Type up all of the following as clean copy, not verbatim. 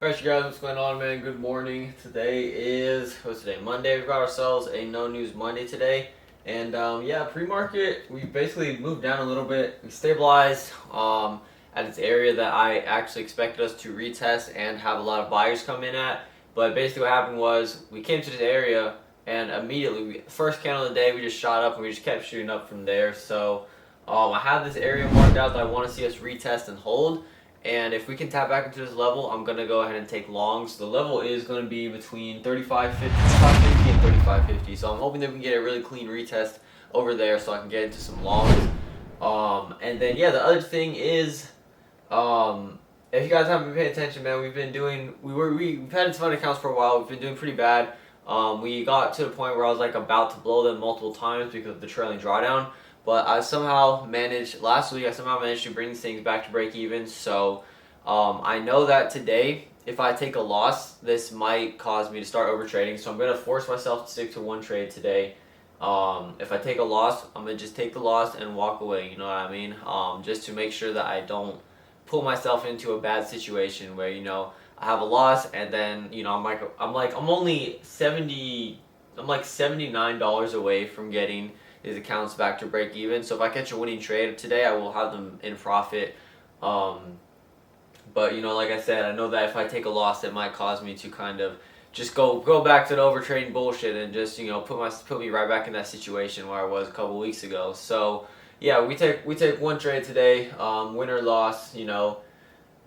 Alright, you guys, what's going on, man? Good morning. What's today? Monday. We got ourselves a no news Monday today. And yeah, pre-market, we basically moved down a little bit. We stabilized at its area that I actually expected us to retest and have a lot of buyers come in at. But basically what happened was we came to this area and immediately, first candle of the day, we just shot up and we just kept shooting up from there. So I have this area marked out that I want to see us retest and hold. And if we can tap back into this level, I'm going to go ahead and take longs. The level is going to be between 35.50 and 35.50. So I'm hoping that we can get a really clean retest over there so I can get into some longs. And then, yeah, the other thing is, if you guys haven't been paying attention, man, we've had some accounts for a while. We've been doing pretty bad. We got to the point where I was like about to blow them multiple times because of the trailing drawdown. But last week I somehow managed to bring these things back to break even. So I know that today, if I take a loss, this might cause me to start over trading. So I'm going to force myself to stick to one trade today. If I take a loss, I'm going to just take the loss and walk away. You know what I mean? Just to make sure that I don't pull myself into a bad situation where, I have a loss and then, I'm only $79 away from getting these accounts back to break even. So if I catch a winning trade today, I will have them in profit. But like I said, I know that if I take a loss, it might cause me to kind of just go back to the over trading bullshit and just put me right back in that situation where I was a couple weeks ago. So yeah, we take one trade today, win or loss. We're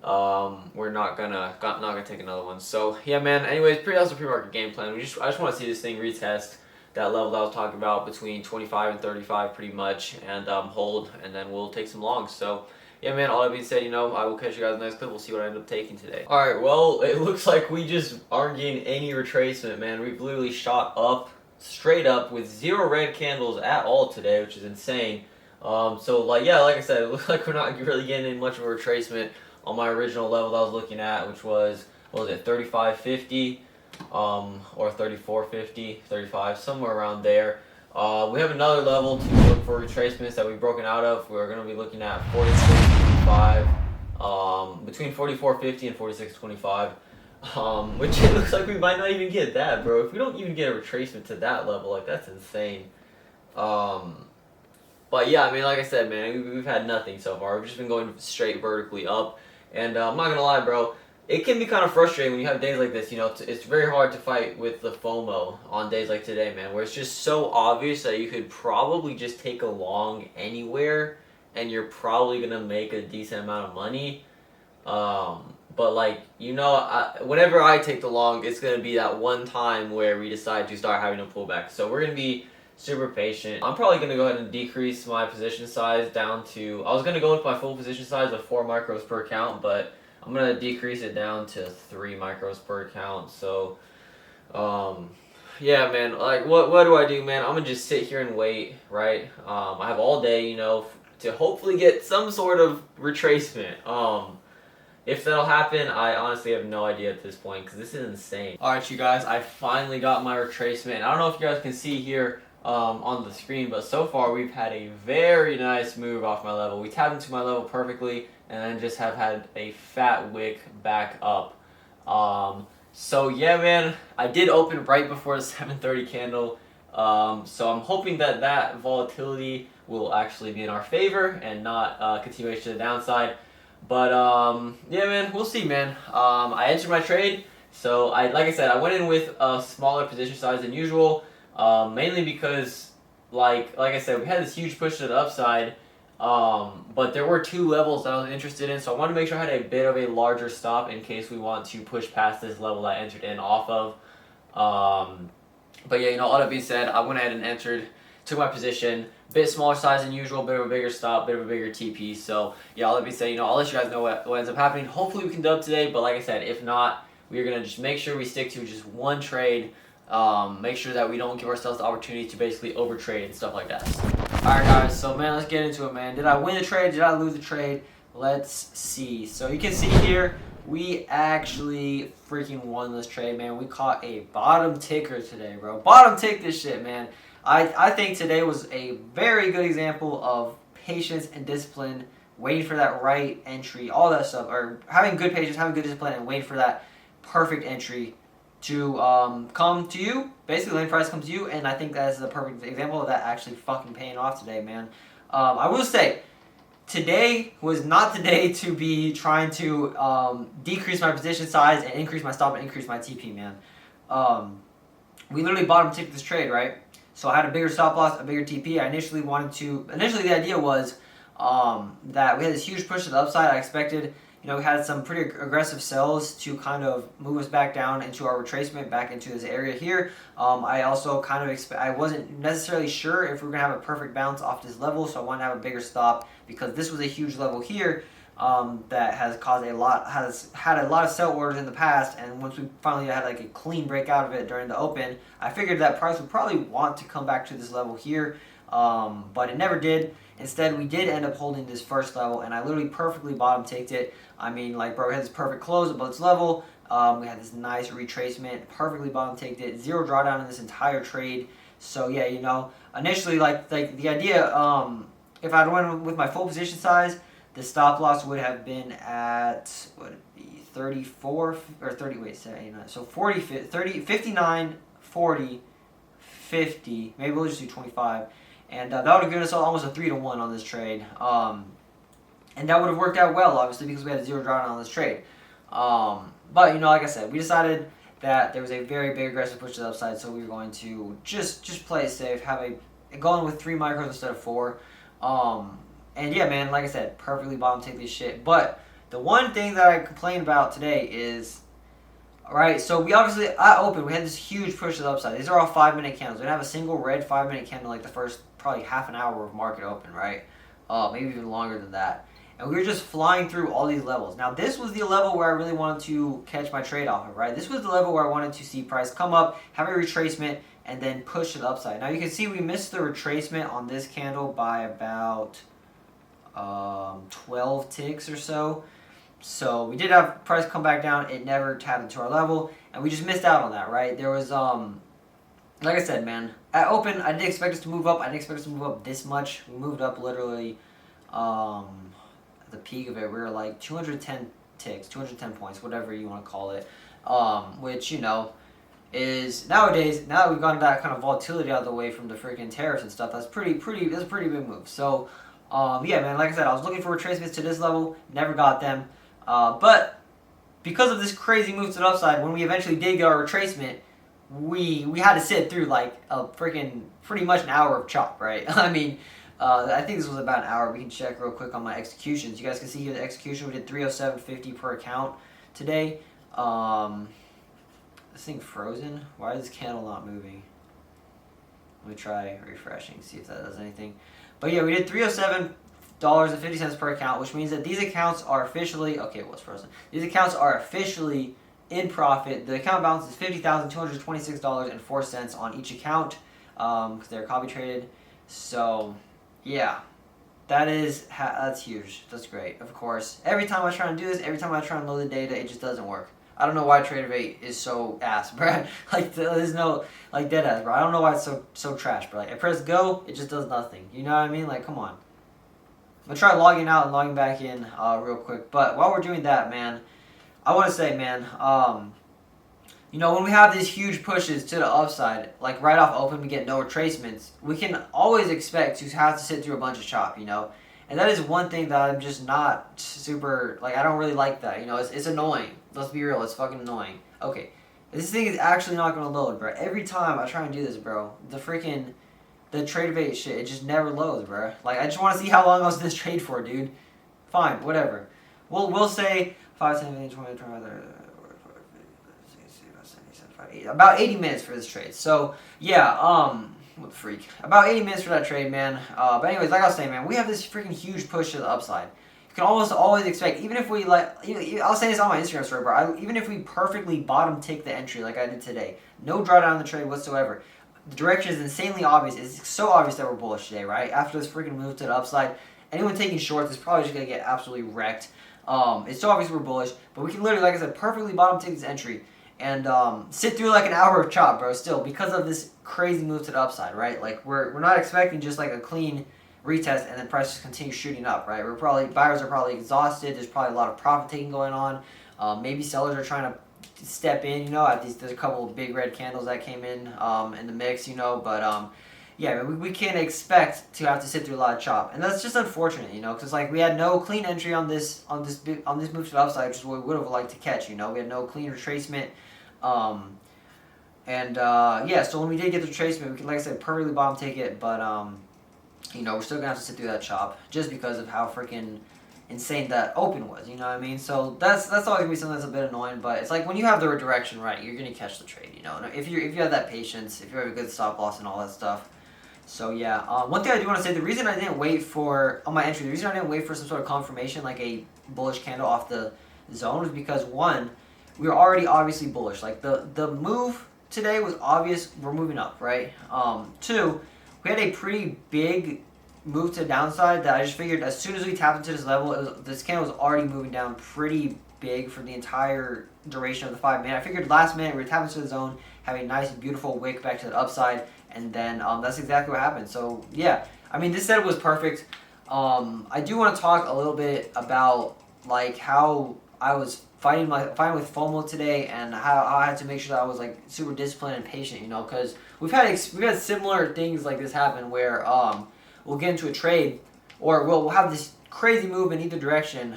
not gonna take another one. So yeah, man. Anyways, pretty awesome pre-market game plan. I just want to see this thing retest that level that I was talking about between 25 and 35 pretty much, and hold, and then we'll take some longs. So yeah, man, all that being said, I will catch you guys in the next clip. We'll see what I end up taking today. Alright, well, it looks like we just aren't getting any retracement, man. We've literally shot up, straight up, with 0 red candles at all today, which is insane. So like I said, it looks like we're not really getting much of a retracement on my original level that I was looking at, which was, 35.50? Or 34.50, 35, somewhere around there. We have another level to look for retracements that we've broken out of. We're going to be looking at 46.25, between 44.50 and 46.25, which it looks like we might not even get that, bro. If we don't even get a retracement to that level, like, that's insane. But yeah, I mean, like I said, man, we've had nothing so far. We've just been going straight vertically up. And I'm not going to lie, bro. It can be kind of frustrating when you have days like this, it's very hard to fight with the FOMO on days like today, man, where it's just so obvious that you could probably just take a long anywhere and you're probably going to make a decent amount of money. But whenever I take the long, it's going to be that one time where we decide to start having a pullback. So we're going to be super patient. I'm probably going to go ahead and decrease my position size down to, I was going to go with my full position size of 4 micros per account, but I'm going to decrease it down to 3 micros per account. So, yeah, man, like, what do I do, man? I'm going to just sit here and wait, right? I have all day, to hopefully get some sort of retracement. If that'll happen, I honestly have no idea at this point, because this is insane. Alright, you guys, I finally got my retracement. I don't know if you guys can see here on the screen, but so far we've had a very nice move off my level. We tapped into my level perfectly, and then just have had a fat wick back up. So yeah, man, I did open right before the 7:30 candle. So I'm hoping that volatility will actually be in our favor and not continuation to the downside. But yeah, man, we'll see, man. I entered my trade, so like I said, I went in with a smaller position size than usual, mainly because, like I said, we had this huge push to the upside. But there were 2 levels that I was interested in, so I wanted to make sure I had a bit of a larger stop in case we want to push past this level that I entered in off of. But yeah, all that being said, I went ahead and took my position, bit smaller size than usual, bit of a bigger stop, bit of a bigger TP. So yeah, all that being said, I'll let you guys know what ends up happening. Hopefully we can dub today, but like I said, if not, we're going to just make sure we stick to just one trade. Make sure that we don't give ourselves the opportunity to basically overtrade and stuff like that. Alright guys, so man, let's get into it, man. Did I win the trade? Did I lose the trade? Let's see. So you can see here, we actually freaking won this trade, man. We caught a bottom ticker today, bro. Bottom tick this shit, man. I think today was a very good example of patience and discipline, waiting for that right entry, all that stuff, or having good patience, having good discipline, and waiting for that perfect entry to come to you. Basically, lane price comes to you, and I think that is a perfect example of that actually fucking paying off today, man. I will say, today was not the day to be trying to decrease my position size and increase my stop and increase my TP, man. We literally bottom ticked this trade, right? So I had a bigger stop loss, a bigger TP. Initially, the idea was that we had this huge push to the upside. I expected, we had some pretty aggressive sells to kind of move us back down into our retracement, back into this area here. I also kind of I wasn't necessarily sure if we were going to have a perfect bounce off this level, so I wanted to have a bigger stop because this was a huge level here that has had a lot of sell orders in the past, and once we finally had like a clean break out of it during the open, I figured that price would probably want to come back to this level here, but it never did. Instead, we did end up holding this first level, and I literally perfectly bottom ticked it. I mean, like, bro, we had this perfect close above this level. We had this nice retracement, perfectly bottom ticked it, zero drawdown in this entire trade. So yeah, initially, like the idea, if I'd went with my full position size, the stop loss would have been at, what would it be, 34 or 30? Wait, so 40, 30, 59, 40, 50. Maybe we'll just do 25. And that would have given us almost a 3-1 on this trade. And that would have worked out well, obviously, because we had a zero drawdown on this trade. But, like I said, we decided that there was a very big aggressive push to the upside, so we were going to just play it safe, going with 3 micros instead of 4. And yeah, man, like I said, perfectly bottom take this shit. But the one thing that I complained about today is, alright, so we obviously, at open, we had this huge push to the upside. These are all 5-minute candles. We didn't have a single red 5-minute candle like the first probably half an hour of market open, right? Maybe even longer than that. And we were just flying through all these levels. Now, this was the level where I really wanted to catch my trade off of, right? This was the level where I wanted to see price come up, have a retracement, and then push to the upside. Now, you can see we missed the retracement on this candle by about 12 ticks or so. So we did have price come back down. It never tapped into our level, and we just missed out on that, right? There was, like I said, man, at open, I didn't expect us to move up. I didn't expect us to move up this much. We moved up literally, at the peak of it, we were like 210 ticks, 210 points, whatever you want to call it, which, is nowadays, now that we've gotten that kind of volatility out of the way from the freaking tariffs and stuff, that's a pretty big move. So, yeah, man, like I said, I was looking for retracements to this level, never got them. But because of this crazy move to the upside, when we eventually did get our retracement, we had to sit through like a freaking pretty much an hour of chop, right? I mean, I think this was about an hour. We can check real quick on my executions. You guys can see here the execution. We did 307.50 per account today. This thing frozen? Why is this candle not moving? Let me try refreshing, see if that does anything. But yeah, we did $307.50 per account, which means that these accounts are officially, okay, it was frozen. These accounts are officially in profit. The account balance is $50,226.04 on each account because they're copy traded. So, yeah, that's huge. That's great. Of course, every time I try to do this, every time I try to load the data, it just doesn't work. I don't know why TraderVate is so ass, bro. Like, there's no, like, dead ass, bro. I don't know why it's so trash, bro. Like, I press go, it just does nothing. You know what I mean? Like, come on. I'm gonna try logging out and logging back in real quick. But while we're doing that, man, I want to say, man, when we have these huge pushes to the upside, like right off open, we get no retracements, we can always expect to have to sit through a bunch of chop, And that is one thing that I'm just not super, like, I don't really like that, It's annoying. Let's be real, it's fucking annoying. Okay, this thing is actually not going to load, bro. Every time I try and do this, bro, the TraderVate shit, it just never loads, bro. Like, I just want to see how long I was in this trade for, dude. Fine, whatever. We'll say 5, 10, 15, 20, 25, about 80 minutes for this trade. So, yeah, what the freak. About 80 minutes for that trade, man. But anyways, like I was saying, man, we have this freaking huge push to the upside. You can almost always expect, even if we, I'll say this on my Instagram story, bro, even if we perfectly bottom tick the entry like I did today, no drawdown in the trade whatsoever, the direction is insanely obvious. It's so obvious that we're bullish today, right? After this freaking move to the upside, anyone taking shorts is probably just going to get absolutely wrecked. It's so obvious we're bullish, but we can literally, like I said, perfectly bottom tick this entry and sit through like an hour of chop, bro, still, because of this crazy move to the upside, right? Like, we're not expecting just like a clean retest and then prices continue shooting up, right? Buyers are probably exhausted. There's probably a lot of profit taking going on. Maybe sellers are trying to step in, you know, at least there's a couple of big red candles that came in the mix, you know, but yeah, we can't expect to have to sit through a lot of chop, and that's just unfortunate, you know, because like we had no clean entry on this move to the upside, which is what we would have liked to catch, you know, we had no clean retracement, yeah, so when we did get the retracement, we could, like I said, perfectly bottom take it, but you know, we're still gonna have to sit through that chop just because of how freaking insane that open was, you know what I mean? So that's always gonna be something that's a bit annoying, but it's like when you have the direction right, you're gonna catch the trade, you know. And if you have that patience, if you have a good stop loss and all that stuff. So yeah, one thing I do want to say, the reason I didn't wait for on my entry, the reason I didn't wait for some sort of confirmation like a bullish candle off the zone was because one, we were already obviously bullish. Like the move today was obvious. We're moving up, right? Two, we had a pretty big move to the downside that I just figured as soon as we tapped into this level, this candle was already moving down pretty big for the entire duration of the 5 minute. I figured last minute we were tapping into the zone, have a nice beautiful wick back to the upside, and then that's exactly what happened. So yeah, I mean this setup was perfect. I do want to talk a little bit about like how I was fighting with FOMO today, and how I had to make sure that I was like super disciplined and patient, you know, because we've had similar things like this happen where we'll get into a trade, or we'll have this crazy move in either direction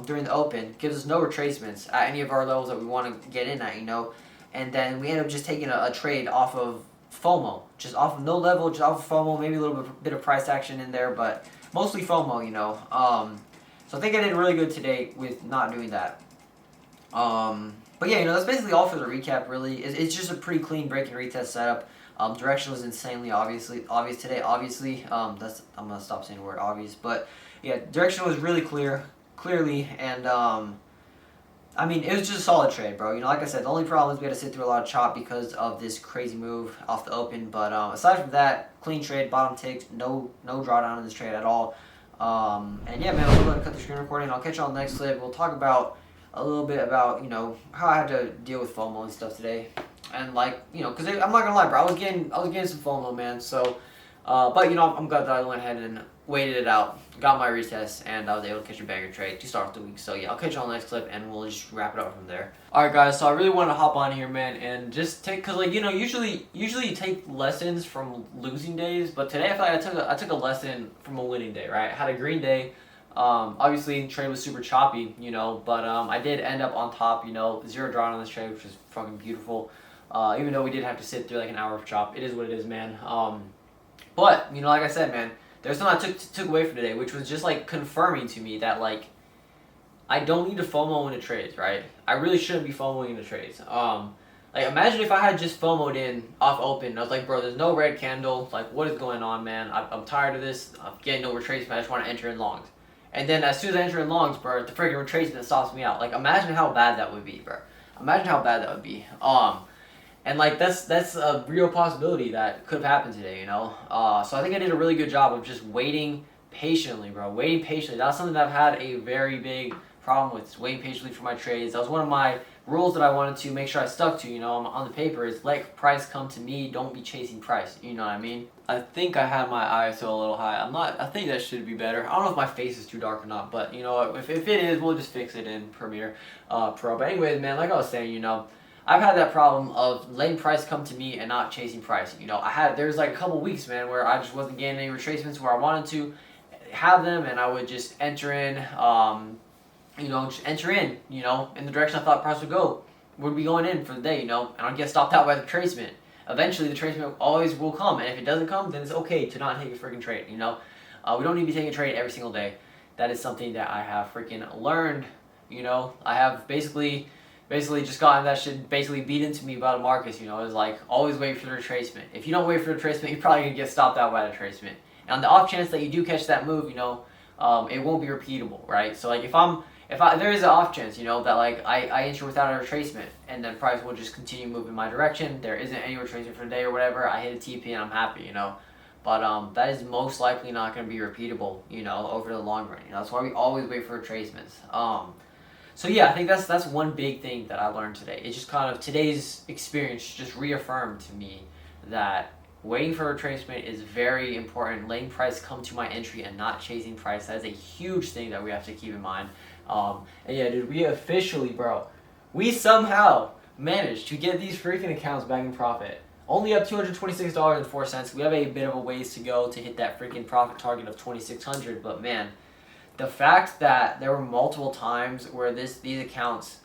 during the open, gives us no retracements at any of our levels that we want to get in at, you know, and then we end up just taking a trade off of FOMO, just off of no level, just off of FOMO, maybe a little bit of price action in there, but mostly FOMO, you know. So I think I did really good today with not doing that. But yeah, you know, that's basically all for the recap, really. It's just a pretty clean break and retest setup. Direction was insanely obvious today, obviously. I'm gonna stop saying the word obvious, but yeah, direction was really clearly, and I mean, it was just a solid trade, bro. You know, like I said, the only problem is we had to sit through a lot of chop because of this crazy move off the open, but aside from that, clean trade, bottom ticked, no drawdown in this trade at all. And yeah, man, we're going to cut the screen recording. I'll catch you on the next clip. We'll talk about a little bit about, you know, how I had to deal with FOMO and stuff today. And like, you know, because I'm not gonna lie, bro, I was getting some FOMO, man. So, but you know, I'm glad that I went ahead and waited it out, got my retest, and I was able to catch a banger trade to start off the week. So yeah, I'll catch you on the next clip, and we'll just wrap it up from there. All right, guys. So I really wanted to hop on here, man, and just take, cause like, you know, usually you take lessons from losing days, but today I feel like I took a lesson from a winning day, right? I had a green day. Obviously trade was super choppy, you know, but I did end up on top, you know, 0 draw on this trade, which is fucking beautiful. Even though we did have to sit through like an hour of chop, it is what it is, man. But you know, like I said, man, there's something I took away from today, which was just like confirming to me that like I don't need to FOMO into trades, right? I really shouldn't be FOMOing into trades. Like imagine if I had just FOMO'd in off open. I was like, bro, there's no red candle. Like, what is going on, man? I'm tired of this. I'm getting no retracement. I just want to enter in longs. And then as soon as I enter in longs, bro, the freaking retracement stops me out. Like, imagine how bad that would be, bro. Imagine how bad that would be. And like that's a real possibility that could have happened today, you know. So I think I did a really good job of just waiting patiently, bro. Waiting patiently. That's something that I've had a very big problem with. Waiting patiently for my trades. That was one of my rules that I wanted to make sure I stuck to, you know, on the paper, is let price come to me, don't be chasing price, you know what I mean? I think I had my ISO a little high. I think that should be better. I don't know if my face is too dark or not, but you know, if it is, we'll just fix it in Premiere Pro. But anyways, man, like I was saying, you know, I've had that problem of letting price come to me and not chasing price. You know, there's like a couple weeks, man, where I just wasn't getting any retracements where I wanted to have them, and I would just enter in, you know, in the direction I thought price would go. Would be going in for the day, you know, and I'd get stopped out by the retracement. Eventually, the retracement always will come, and if it doesn't come, then it's okay to not take a freaking trade, you know. We don't need to be taking a trade every single day. That is something that I have freaking learned, you know. I have basically just gotten that shit basically beat into me by the Marcus, you know. It's like, always wait for the retracement. If you don't wait for the retracement, you're probably going to get stopped out by the retracement. And on the off chance that you do catch that move, you know, it won't be repeatable, right? So like if there is an off chance, you know, that like I enter without a retracement, and then price will just continue moving my direction. There isn't any retracement for the day or whatever. I hit a TP and I'm happy, you know. But that is most likely not going to be repeatable, you know, over the long run. You know, that's why we always wait for retracements. So yeah, I think that's one big thing that I learned today. It's just kind of today's experience just reaffirmed to me that waiting for retracement is very important. Letting price come to my entry and not chasing price. That is a huge thing that we have to keep in mind. And yeah, dude, we officially, bro, we somehow managed to get these freaking accounts back in profit. Only up $226.04. We have a bit of a ways to go to hit that freaking profit target of 2,600. But man, the fact that there were multiple times where these accounts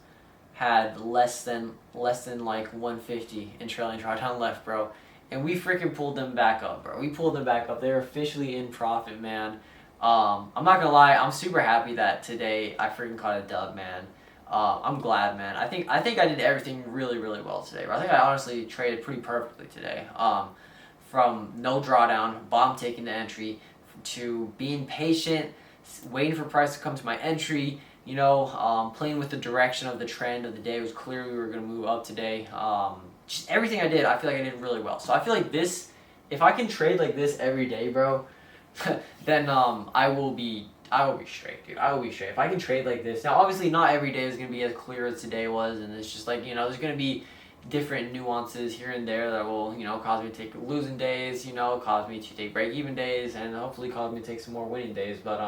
had less than like 150 in trailing drawdown left, bro, and we freaking pulled them back up, bro. We pulled them back up. They're officially in profit, man. I'm not gonna lie, I'm super happy that today I freaking caught a dub, man. I'm glad, man. I think I did everything really, really well today, bro. I think I honestly traded pretty perfectly today. From no drawdown, bomb taking the entry, to being patient, waiting for price to come to my entry, you know, playing with the direction of the trend of the day. It was clear we were going to move up today. Just everything I did, I feel like I did really well. So I feel like this, if I can trade like this every day, bro, then I will be straight, dude. I will be straight. If I can trade like this. Now, obviously, not every day is going to be as clear as today was, and it's just like, you know, there's going to be different nuances here and there that will, you know, cause me to take losing days, you know, cause me to take break-even days, and hopefully cause me to take some more winning days. But,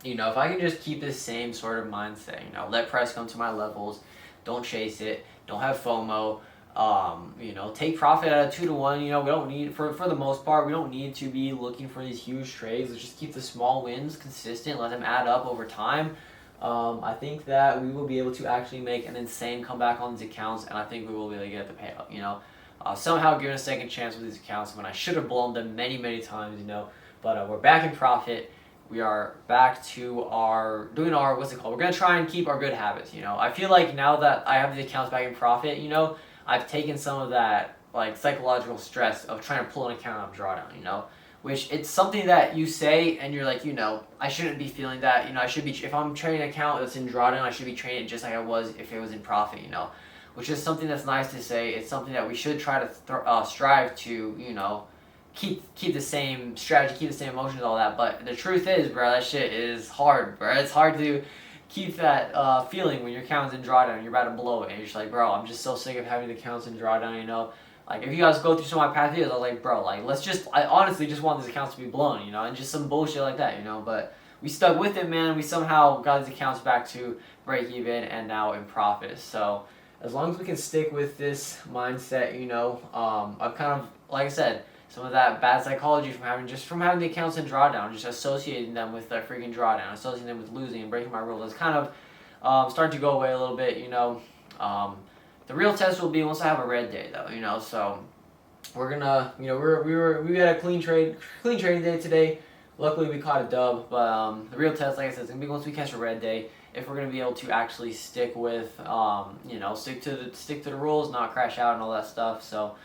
you know, if I can just keep this same sort of mindset, you know, let price come to my levels, don't chase it, don't have FOMO, you know, take profit at a 2-to-1. You know, we don't need, for the most part, we don't need to be looking for these huge trades. Let's just keep the small wins consistent, let them add up over time. I think that we will be able to actually make an insane comeback on these accounts, and I think we will be able to get the payout, you know. Somehow given a second chance with these accounts when I should have blown them many, many times, you know. But we're back in profit. We are back to doing our, what's it called? We're going to try and keep our good habits, you know. I feel like now that I have the accounts back in profit, you know, I've taken some of that, like, psychological stress of trying to pull an account out of drawdown, you know. Which, it's something that you say and you're like, you know, I shouldn't be feeling that, you know, I should be, if I'm trading an account that's in drawdown, I should be trading it just like I was if it was in profit, you know. Which is something that's nice to say. It's something that we should try to strive to, you know, keep the same strategy, keep the same emotions, all that. But the truth is, bro, that shit is hard, bro. It's hard to keep that feeling when your account's in drawdown and you're about to blow it. And you're just like, bro, I'm just so sick of having the accounts in drawdown, you know. Like, if you guys go through some of my past videos, I was like, bro, like, I honestly just want these accounts to be blown, you know, and just some bullshit like that, you know. But we stuck with it, man. We somehow got these accounts back to break even and now in profit. So as long as we can stick with this mindset, you know, I've kind of, like I said, some of that bad psychology from having the accounts in drawdown, just associating them with that freaking drawdown, associating them with losing and breaking my rules, is kind of starting to go away a little bit, you know. The real test will be once I have a red day, though, you know. So we're gonna, you know, we had a clean trading day today. Luckily, we caught a dub, but the real test, like I said, is gonna be once we catch a red day. If we're gonna be able to actually stick with, you know, stick to the rules, not crash out and all that stuff. So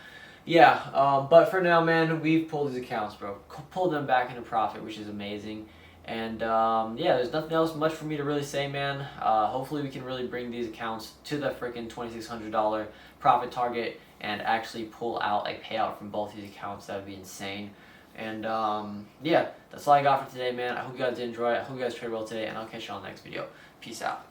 yeah, but for now, man, we've pulled these accounts, bro. Pulled them back into profit, which is amazing. And yeah, there's nothing else much for me to really say, man. Hopefully we can really bring these accounts to the freaking $2,600 profit target and actually pull out a payout from both these accounts. That would be insane. And yeah, that's all I got for today, man. I hope you guys did enjoy it. I hope you guys trade well today, and I'll catch you on the next video. Peace out.